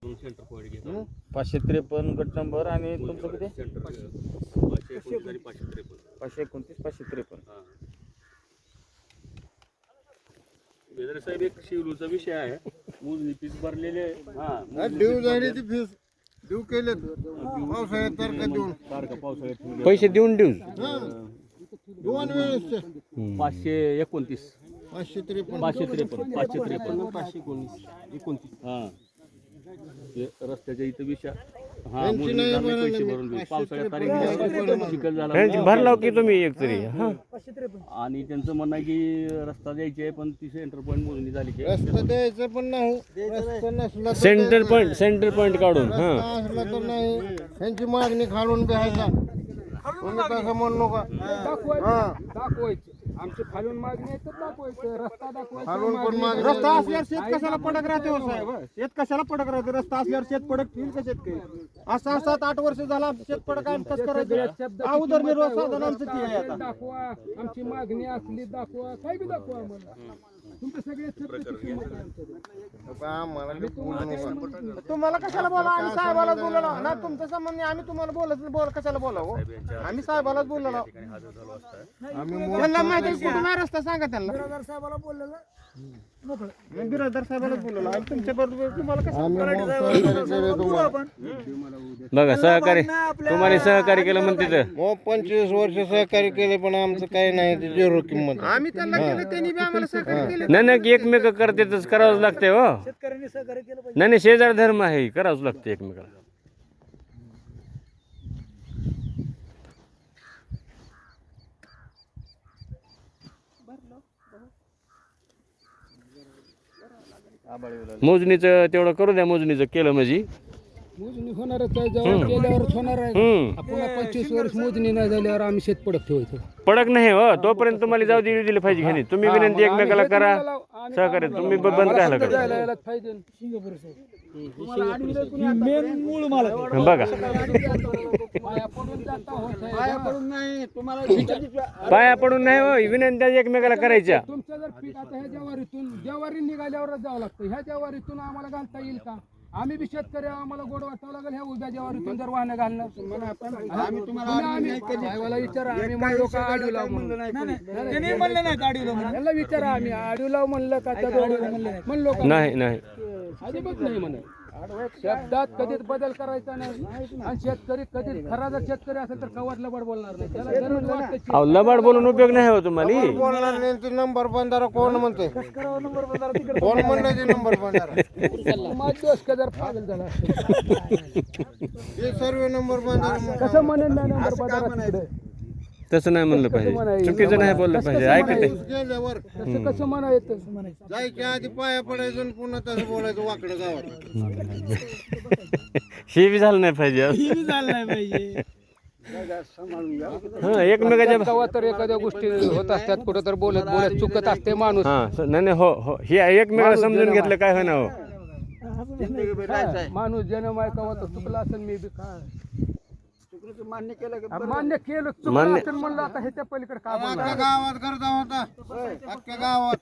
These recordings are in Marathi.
सेंटर पॉईंट घेतो 553 गट नंबर आणि तुमचं किती सेंटर 529 आणि 553 529 553. बेदर साहेब एक शिवरूचा विषय आहे मोजणी फीस भरलेले ड्यू झाली ती फीस ड्यू केले पावसाळ्यात तारखा देऊन तारखा पावसाळ्यात पैसे देऊन देऊ दोन वेळेस 529 553 553 519 हां ते रस्त्याच्या इथं विषय यांची नाही भरले पैसे भरून देऊ पावसाळ्यात तारीख चिखल झाला भरलाव की तुम्ही एक तरी आणि त्यांचं म्हणणं आहे की रस्ता द्यायचे आहे पण ती सेंटर पॉईंट मोजणी झाली की रस्ता द्यायचं पण नाही रस्ता नसला तर सेंटर पॉईंट काढून रस्ता असला तर नाही यांची मागणी खालून द्यायचा तुम्ही तसं म्हणू नका दाखवायचं आमची खालून मागणी आहे तर दाखवायचं रस्ता दाखवायचा खालून पण मागणी रस्ता असल्यावर शेत कशाला पडक राहते हो साहेब शेत कशाला पडक राहते रस्ता असल्यावर शेत पडक ठेईल का शेतकरी असं 7-8 वर्ष झाला शेत पडक आम्ही कसं करायचं उदरनिर्वाह साधन आमचं ते आहे आता दाखवा आमची मागणी असली दाखवा काय बी दाखवा आम्हाला तुमचे सगळे आम्हाला बी बोलू नका. तुम्हाला कशाला बोला आम्ही साहेबालाच बोललो ना तुमचं संबंध नाही आम्ही तुम्हाला बोलत कशाला बोलावं आम्ही साहेबालाच बोललो आम्ही त्यांना माहिती आहे कुठून आहे रस्ता सांगा त्यांना बिराजदार साहेबाला बोललेलं बिराजदार साहेबालाच बोललेलं आणि तुमच्या बरोबर तुम्हाला कसं आम्ही मोठं सहकार्य केलं तुम्हाला. बघा सहकारी तुम्हाला सहकार्य केलं म्हणते तर 25 वर्ष सहकार्य केले पण आमचं काही नाही ते झिरो किंमत आम्ही त्यांना केलं त्यांनी बी आम्हाला सहकार्य केलं नाही नाही एकमेक करतेच करावंच लागते हो शेतकऱ्यांनी सहकार्य केलं पाहिजे नाही नाही शेजार धर्म आहे करावंच लागते एकमेकाला मोजणीचं तेवढं करू द्या मोजणीचं केलं म्हणजे मोजणी होणारच आहे जेव्हा केल्यावरच होणार आहे पुन्हा 25 वर्ष मोजणी नाही झाल्यावर आम्ही शेत पडक ठेवायचं पडक नाही हो तोपर्यंत तुम्हाला जाऊ दिले पाहिजे घरी तुम्ही विनंती एकमेकाला करा सहकार्य तुम्ही बंद करायला करा पाहिजे बघा पाया पडून नाही हो विनंत्या एकमेकाला करायच्या तुमचं जर पीक आता ह्या ज्वारी निघाल्यावरच जावं लागतं ह्या ज्वारीतून आम्हाला घालता येईल का आम्ही बी शेतकरी आम्हाला गोड वाटावं लागेल ह्या उभ्या ज्वारीतून जर वाहनं घालणं आम्ही तुम्हाला विचारा आम्ही म्हणलो का आडू लाव म्हणलं नाही विचारा आम्ही आडू लाव म्हणलं का त्या म्हणलो का नाही नाही अजिबात नाही म्हणत शब्दात कधीच बदल करायचा नाही आणि शेतकरी कधीच खरा जर शेतकरी असेल तर कवाट लबाड बोलणार नाही त्याला गरज वाटते अहो लबाड बोलून उपयोग नाही हो तुम्हाला बोलणार नाही ते नंबर बंधारा कोण म्हणते कोण म्हणलं ते नंबर बंधारा माझा दोष का जर पागल झाला हे सर्व नंबर बंधारा कसं म्हणेल ना नंबर बाजारात तसं नाही म्हणलं पाहिजे चुकीचं नाही बोललं पाहिजे ऐकते गेल्यावर तसं कसं म्हणायचं जायच्या आधी पाया पडायचं आणि पुन्हा तसं बोलायचं वाकडं गावात हे बी झालं नाही पाहिजे हा एकमेकाच्या तेव्हा तर एखाद्या गोष्टी होत असतात कुठं तर बोलत बोलत चुकत असते माणूस हा नाही नाही हो हो हे एकमेकाला समजून घेतलं काय होईना हो माणूस जन्म आहे कवा तर चुकला असेल मी बी काय मान्य केलं चुकलं असेल म्हणलं आता ह्याच्या पलीकडे का बोलणार? अख्ख्या गावात गर्दा होता अख्ख्या गावात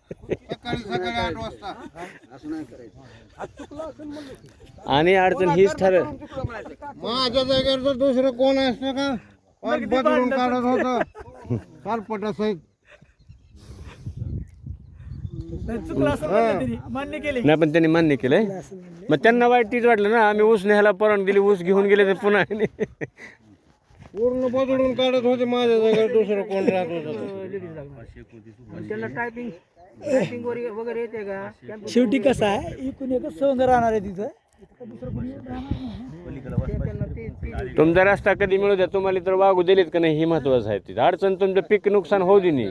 सकाळी 8 वाजता आणि अडचण हीच ठरव माझ्या जागेवर तर दुसरं कोण असतं का पार बदलून काढत होतं कालपटा सहित नाही पण त्यांनी मान्य केलंय मग त्यांना वाईट तीच वाटलं ना आम्ही ऊस न्यायला परवानगी दिली ऊस घेऊन गेले तर पुन्हा पूर्ण बदलून काढत होते माझ्या जागेवर दुसरं कोण राहत होतं वगैरे येते का शेवटी कसं आहे इकडून एकच संघ राहणार आहे तिथं तुमचा रस्ता कधी मिळू द्या तुम्हाला तर वागू दिलेत का नाही ही महत्वाचं आहे तिथं अडचण तुमचं पीक नुकसान होऊ दे नाही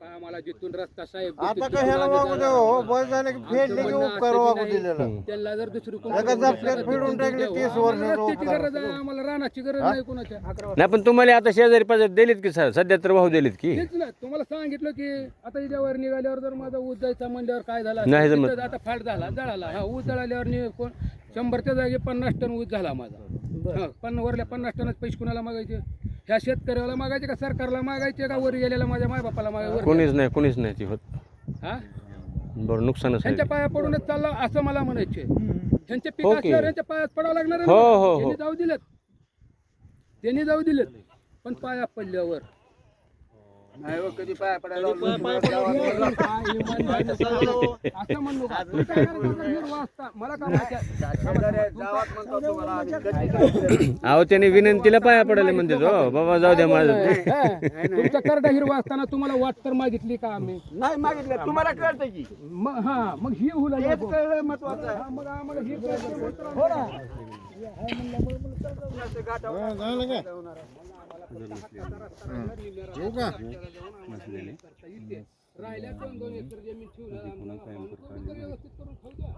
आम्हाला जिथून रस्ता साहेब आता कशाला वागू द्या हो बस झालं की फेडले की उपकार वागू दिलेला त्यांना जर दुसरी एका झपक्यात फेडून टाकले 30 वर्ष गरज आहे आम्हाला राहण्याची गरज नाही कोणाच्या नाही पण तुम्हाला आता शेजारी पाजारी दिलेत की सध्या तर वाहू दिलेत की तेच ना तुम्हाला सांगितलं की आता याच्यावर निघाल्यावर जर माझा ऊस जायचा मंडळावर काय झाला नाही जमत. तिथं आता फाट झाला जळाला हा ऊस जळाल्यावर 100च्या जागी 50 टन ऊस झाला माझा वरल्या 50 टनच पैसे कुणाला मागायचे ह्या शेतकऱ्याला मागायचे का सरकारला मागायचे का वर गेलेला माझ्या मायबापाला मागायचे कोणीच नाही ती होत हा बरं नुकसानच आहे त्यांच्या पाया पडूनच चाललं असं मला म्हणायचे त्यांचे पीक ओके. असल्यावर यांच्या पायात पडावं लागणार आहे हो, ना. हो, हो. त्यांनी जाऊ दिलेत पण पाया पडल्यावर कधी पाया पडायला असं म्हणलो का? तुम्ही काय करता? हिरवा असता. मला काय माहिती आहे? अहो त्याने विनंतीला पाया पडायला म्हणते हो बाबा जाऊ द्या माझं तुमचा करडा हिरवा असताना तुम्हाला वाट तर मागितली का आम्ही? नाही मागितलं तुम्हाला कळतं की मग ही हुला महत्वाचं आहे मग आम्हाला ही कळतं. हो ना झालं का येऊ का राहिल्या 2 एकर जमीन ठेवलं व्यवस्थित करून खाऊ द्या.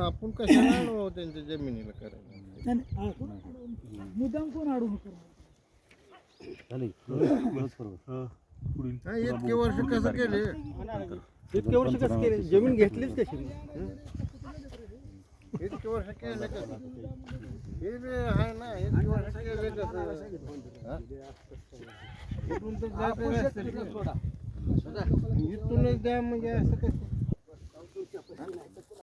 आपण कशाला आणू त्यांच्या जमिनीला करायला नाही, नाही, मुद्दाम कोण अडू नका इतके वर्ष कसं केले इतके वर्ष कसं केले जमीन घेतलीच कशी इतके वर्ष केले कसं हे बी आहे ना इतके वर्ष केले कसं हा? इथून तर जायचं नसतं. इथूनच द्या म्हणजे असं कसं